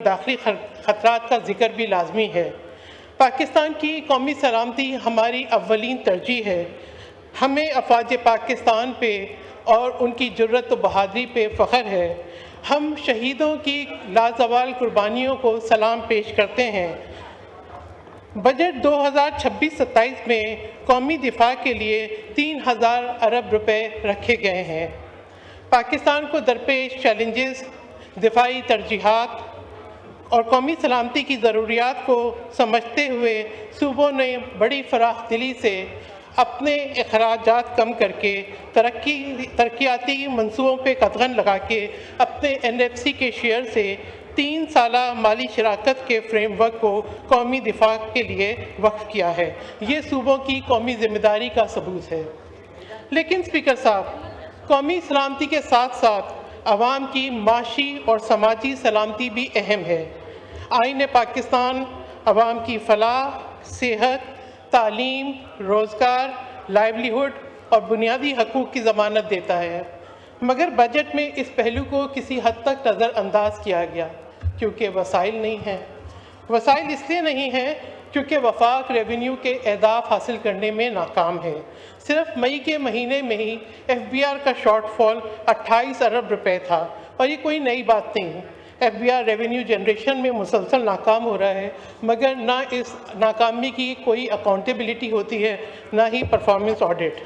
داخلی خطرات کا ذکر بھی لازمی ہے۔ پاکستان کی قومی سلامتی ہماری اولین ترجیح ہے۔ ہمیں افواج پاکستان پہ اور ان کی جرأت و بہادری پہ فخر ہے۔ ہم شہیدوں کی لازوال قربانیوں کو سلام پیش کرتے ہیں۔ بجٹ 2026-27 میں قومی دفاع کے لیے 3000 ارب روپے رکھے گئے ہیں۔ پاکستان کو درپیش چیلنجز، دفاعی ترجیحات اور قومی سلامتی کی ضروریات کو سمجھتے ہوئے صوبوں نے بڑی فراخ دلی سے اپنے اخراجات کم کر کے ترقیاتی منصوبوں پہ قدغن لگا کے اپنے NFC کے شیئر سے 3 سالہ مالی شراکت کے فریم ورک کو قومی دفاع کے لیے وقف کیا ہے۔ یہ صوبوں کی قومی ذمہ داری کا ثبوت ہے۔ لیکن اسپیکر صاحب، قومی سلامتی کے ساتھ ساتھ عوام کی معاشی اور سماجی سلامتی بھی اہم ہے۔ آئین پاکستان عوام کی فلاح، صحت، تعلیم، روزگار، لائیولیہوڈ اور بنیادی حقوق کی ضمانت دیتا ہے، مگر بجٹ میں اس پہلو کو کسی حد تک نظر انداز کیا گیا کیونکہ وسائل نہیں ہیں۔ وسائل اس لیے نہیں ہیں کیونکہ وفاق ریونیو کے اہداف حاصل کرنے میں ناکام ہے۔ صرف مئی کے مہینے میں ہی FBR کا شارٹ فال 28 ارب روپے تھا، اور یہ کوئی نئی بات نہیں۔ FBR ریونیو جنریشن میں مسلسل ناکام ہو رہا ہے، مگر نہ اس ناکامی کی کوئی اکاؤنٹیبلٹی ہوتی ہے، نہ ہی پرفارمنس آڈٹ۔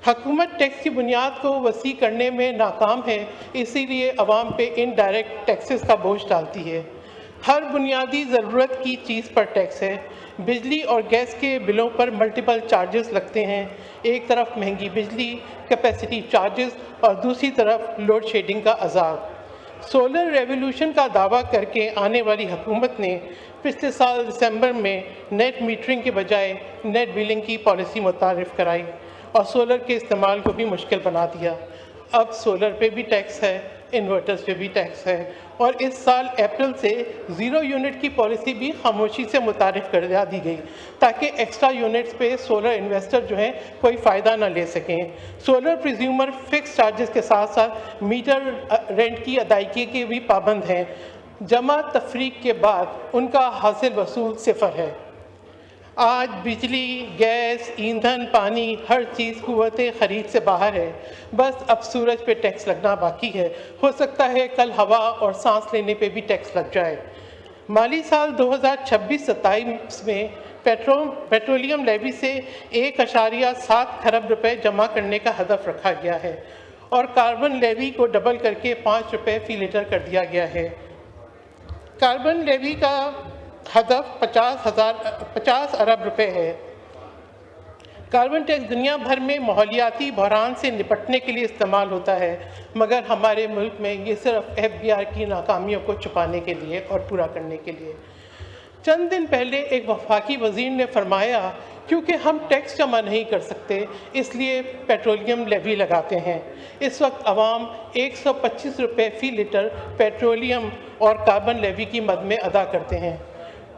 حکومت ٹیکس کی بنیاد کو وسیع کرنے میں ناکام ہے، اسی لیے عوام پہ انڈائریکٹ ٹیکسز کا بوجھ ڈالتی ہے۔ ہر بنیادی ضرورت کی چیز پر ٹیکس ہے۔ بجلی اور گیس کے بلوں پر ملٹیپل چارجز لگتے ہیں، ایک طرف مہنگی بجلی، کیپیسٹی چارجز اور دوسری طرف لوڈ شیڈنگ کا عذاب۔ سولر ریولوشن کا دعویٰ کر کے آنے والی حکومت نے پچھلے سال دسمبر میں نیٹ میٹرنگ کے بجائے نیٹ بلنگ کی پالیسی متعارف کرائی اور سولر کے استعمال کو بھی مشکل بنا دیا۔ اب سولر پہ بھی ٹیکس ہے، انورٹرز پہ بھی ٹیکس ہے، اور اس سال اپریل سے 0 یونٹ کی پالیسی بھی خاموشی سے متعارف کر دی گئی تاکہ ایکسٹرا یونٹس پہ سولر انویسٹر جو ہیں کوئی فائدہ نہ لے سکیں۔ سولر پریزیومر فکس چارجز کے ساتھ ساتھ میٹر رینٹ کی ادائیگی کے بھی پابند ہیں۔ جمع تفریق کے بعد ان کا حاصل وصول 0 ہے۔ آج بجلی، گیس، ایندھن، پانی، ہر چیز قوت خرید سے باہر ہے، بس اب سورج پہ ٹیکس لگنا باقی ہے۔ ہو سکتا ہے کل ہوا اور سانس لینے پہ بھی ٹیکس لگ جائے۔ مالی سال 2026-27 میں پیٹرولیم لیوی سے 1.7 کھرب روپے جمع کرنے کا ہدف رکھا گیا ہے، اور کاربن لیوی کو ڈبل کر کے 5 روپے فی لیٹر کر دیا گیا ہے۔ کاربن لیوی کا ہدف 50 ارب روپے ہے۔ کاربن ٹیکس دنیا بھر میں ماحولیاتی بحران سے نپٹنے کے لیے استعمال ہوتا ہے، مگر ہمارے ملک میں یہ صرف FBR کی ناکامیوں کو چھپانے کے لیے اور پورا کرنے کے لیے۔ چند دن پہلے ایک وفاقی وزیر نے فرمایا کیونکہ ہم ٹیکس جمع نہیں کر سکتے اس لیے پیٹرولیم لیوی لگاتے ہیں۔ اس وقت عوام 125 روپے فی لیٹر پیٹرولیم اور کاربن لیوی کی مد میں ادا کرتے ہیں۔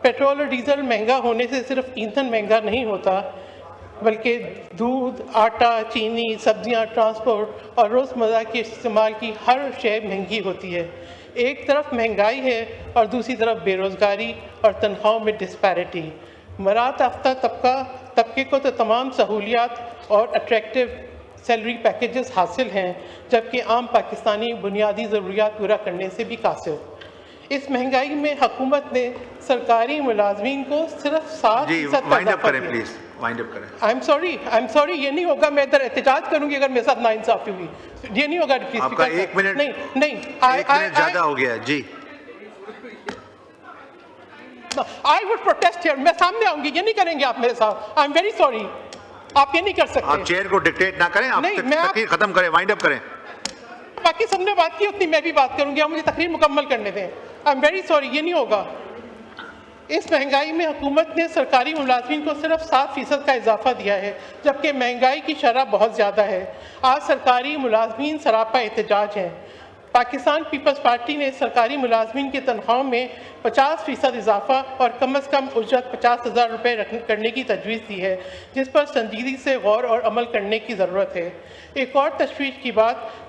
پیٹرول اور ڈیزل مہنگا ہونے سے صرف ایندھن مہنگا نہیں ہوتا، بلکہ دودھ، آٹا، چینی، سبزیاں، ٹرانسپورٹ اور روزمرہ کے استعمال کی ہر شے مہنگی ہوتی ہے۔ ایک طرف مہنگائی ہے اور دوسری طرف بے روزگاری اور تنخواہوں میں ڈسپیرٹی۔ مراعات یافتہ طبقے کو تو تمام سہولیات اور اٹریکٹیو سیلری پیکیجز حاصل ہیں، جبکہ عام پاکستانی بنیادی ضروریات پورا کرنے سے بھی قاصر۔ اس مہنگائی میں حکومت نے سرکاری ملازمین کو صرف 7% کا اضافہ کیا۔ I'm sorry، یہ نہیں ہوگا، میں ادھر احتجاج کروں گی اگر میرے ساتھ ناانصافی ہوئی، یہ نہیں ہوگا۔ آپ کا 1 منٹ نہیں زیادہ ہو گیا جی۔ I would protest here، میں سامنے آؤں گی، یہ نہیں کریں گے آپ میرے ساتھ۔ I'm very sorry، آپ یہ نہیں کر سکتے۔ آپ چیئر کو ڈکٹیٹ نہ کریں، آپ تقریر ختم کریں، وائنڈ اپ کریں۔ باقی سب نے بات کی اتنی میں بھی بات کروں گی، آپ مجھے تقریر مکمل کرنے دیں۔ I'm very sorry، یہ نہیں ہوگا۔ اس مہنگائی میں حکومت نے سرکاری ملازمین کو صرف 7% کا اضافہ دیا ہے، جبکہ مہنگائی کی شرح بہت زیادہ ہے۔ آج سرکاری ملازمین سراپا احتجاج ہیں۔ پاکستان پیپلز پارٹی نے سرکاری ملازمین کی تنخواہوں میں 50% اضافہ اور کم از کم اجرت 50,000 روپے کرنے کی تجویز دی ہے، جس پر سنجیدگی سے غور اور عمل کرنے کی ضرورت ہے۔ ایک اور تشویش کی بات،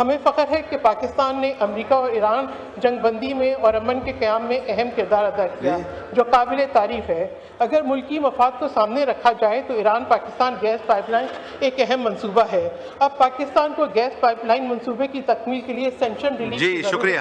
ہمیں فخر ہے کہ پاکستان نے امریکہ اور ایران جنگ بندی میں اور امن کے قیام میں اہم کردار ادا کیا جو قابل تعریف ہے۔ اگر ملکی مفاد کو سامنے رکھا جائے تو Iran Pakistan gas pipeline ایک اہم منصوبہ ہے۔ اب پاکستان کو گیس پائپ لائن منصوبے کی تکمیل کے لیے سینکشن ریلیف جی شکریہ،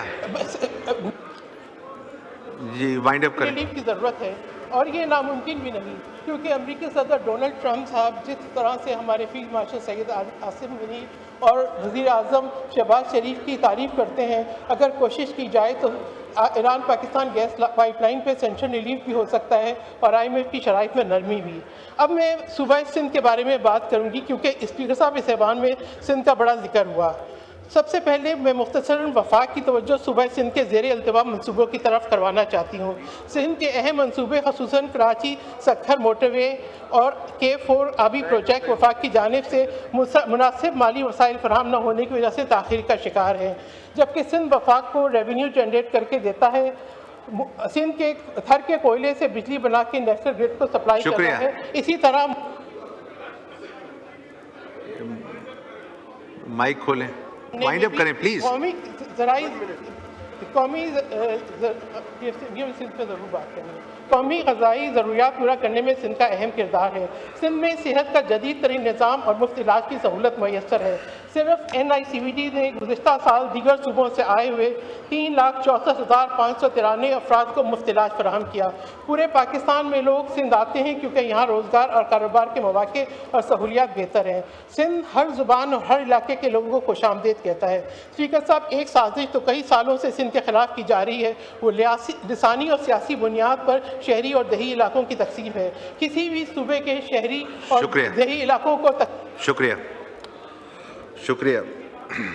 جی وائنڈ اپ کریں۔ ریلیف کی ضرورت ہے اور یہ ناممکن بھی نہیں، کیونکہ امریکی صدر ڈونلڈ ٹرمپ صاحب جس طرح سے ہمارے فیلڈ مارشل سید عاصم غنی اور وزیر اعظم شہباز شریف کی تعریف کرتے ہیں، اگر کوشش کی جائے تو Iran Pakistan gas pipeline پہ سینکشن ریلیف بھی ہو سکتا ہے اور IMF کی شرائط میں نرمی بھی۔ اب میں صوبہ سندھ کے بارے میں بات کروں گی، کیونکہ اسپیکر صاحب اس ایوان میں سندھ کا بڑا ذکر ہوا۔ سب سے پہلے میں مختصراً وفاق کی توجہ صوبہ سندھ کے زیر التوا منصوبوں کی طرف کروانا چاہتی ہوں۔ سندھ کے اہم منصوبے خصوصاً کراچی سکھر موٹر وے اور K4 آبی پروجیکٹ وفاق کی جانب سے مناسب مالی وسائل فراہم نہ ہونے کی وجہ سے تاخیر کا شکار ہیں، جبکہ سندھ وفاق کو ریونیو جنریٹ کر کے دیتا ہے، سندھ کے تھر کے کوئلے سے بجلی بنا کے نیشنل گرڈ کو سپلائی کرتا ہے۔ اسی طرح مائک کھولیں، وائنڈ اپ کریں پلیز۔ قومی غذائی ضروریات پورا کرنے میں سندھ کا اہم کردار ہے۔ سندھ میں صحت کا جدید ترین نظام اور مفت علاج کی سہولت میسر ہے۔ صرف NICVD نے گزشتہ سال دیگر صوبوں سے آئے ہوئے 3,64,593 افراد کو مفت علاج فراہم کیا۔ پورے پاکستان میں لوگ سندھ آتے ہیں کیونکہ یہاں روزگار اور کاروبار کے مواقع اور سہولیات بہتر ہیں۔ سندھ ہر زبان اور ہر علاقے کے لوگوں کو خوش آمدید کہتا ہے۔ اسپیکر صاحب، ایک سازش تو کئی سالوں سے سندھ کے خلاف کی جا رہی ہے، وہ لسانی اور سیاسی بنیاد پر شہری اور دیہی علاقوں کی تقسیم ہے۔ کسی بھی صوبے کے شہری اور دیہی علاقوں کو شکریہ۔